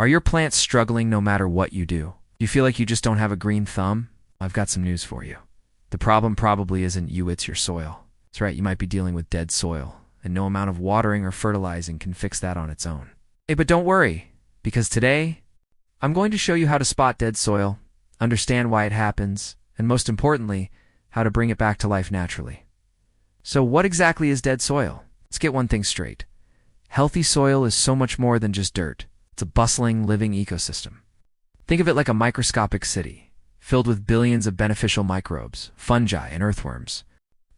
Are your plants struggling no matter what you do? Do you feel like you just don't have a green thumb? I've got some news for you. The problem probably isn't you, it's your soil. That's right, you might be dealing with dead soil, and no amount of watering or fertilizing can fix that on its own. Hey, but don't worry, because today, I'm going to show you how to spot dead soil, understand why it happens, and most importantly, how to bring it back to life naturally. So what exactly is dead soil? Let's get one thing straight. Healthy soil is so much more than just dirt. It's a bustling, living ecosystem. Think of it like a microscopic city, filled with billions of beneficial microbes, fungi, and earthworms.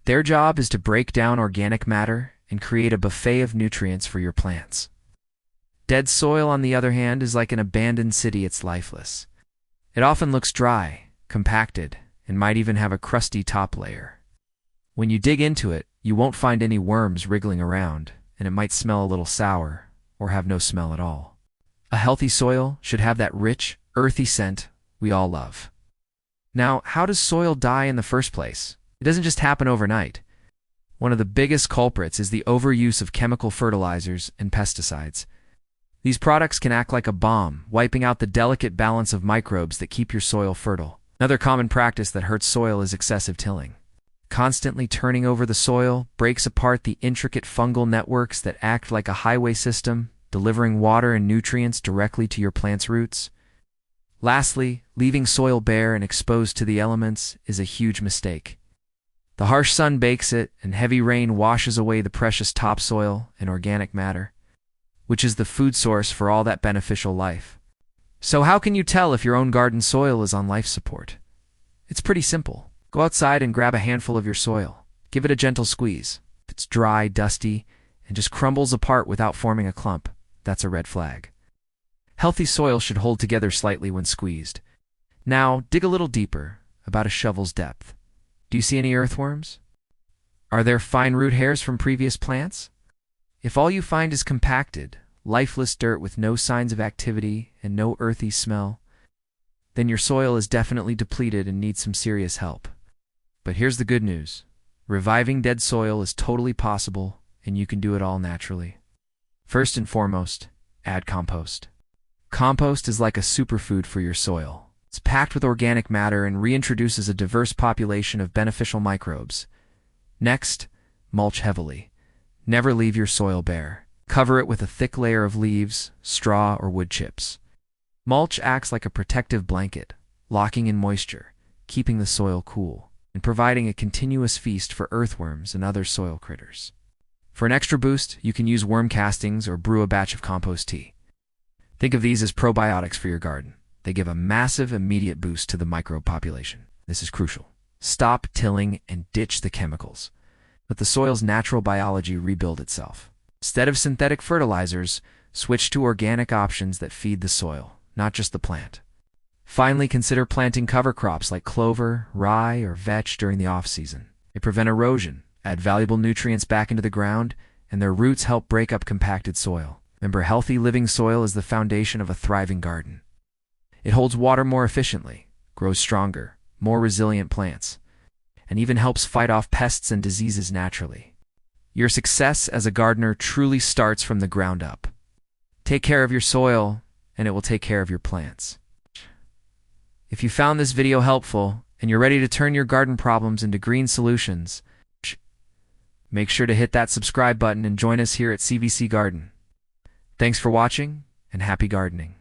Their job is to break down organic matter and create a buffet of nutrients for your plants. Dead soil, on the other hand, is like an abandoned city. It's lifeless. It often looks dry, compacted, and might even have a crusty top layer. When you dig into it, you won't find any worms wriggling around, and it might smell a little sour, or have no smell at all. A healthy soil should have that rich, earthy scent we all love. Now, how does soil die in the first place? It doesn't just happen overnight. One of the biggest culprits is the overuse of chemical fertilizers and pesticides. These products can act like a bomb, wiping out the delicate balance of microbes that keep your soil fertile. Another common practice that hurts soil is excessive tilling. Constantly turning over the soil breaks apart the intricate fungal networks that act like a highway system, delivering water and nutrients directly to your plant's roots. Lastly, leaving soil bare and exposed to the elements is a huge mistake. The harsh sun bakes it, and heavy rain washes away the precious topsoil and organic matter, which is the food source for all that beneficial life. So how can you tell if your own garden soil is on life support? It's pretty simple. Go outside and grab a handful of your soil. Give it a gentle squeeze. If it's dry, dusty, and just crumbles apart without forming a clump, that's a red flag. Healthy soil should hold together slightly when squeezed. Now, dig a little deeper, about a shovel's depth. Do you see any earthworms? Are there fine root hairs from previous plants? If all you find is compacted, lifeless dirt with no signs of activity and no earthy smell, then your soil is definitely depleted and needs some serious help. But here's the good news. Reviving dead soil is totally possible, and you can do it all naturally. First and foremost, add compost. Compost is like a superfood for your soil. It's packed with organic matter and reintroduces a diverse population of beneficial microbes. Next, mulch heavily. Never leave your soil bare. Cover it with a thick layer of leaves, straw, or wood chips. Mulch acts like a protective blanket, locking in moisture, keeping the soil cool, and providing a continuous feast for earthworms and other soil critters. For an extra boost, you can use worm castings or brew a batch of compost tea. Think of these as probiotics for your garden. They give a massive immediate boost to the microbe population. This is crucial. Stop tilling and ditch the chemicals. Let the soil's natural biology rebuild itself. Instead of synthetic fertilizers, switch to organic options that feed the soil, not just the plant. Finally, consider planting cover crops like clover, rye, or vetch during the off-season. They prevent erosion, add valuable nutrients back into the ground, and their roots help break up compacted soil. Remember, healthy living soil is the foundation of a thriving garden. It holds water more efficiently, grows stronger, more resilient plants, and even helps fight off pests and diseases naturally. Your success as a gardener truly starts from the ground up. Take care of your soil, and it will take care of your plants. If you found this video helpful, and you're ready to turn your garden problems into green solutions, make sure to hit that subscribe button and join us here at CVC Garden. Thanks for watching, and happy gardening.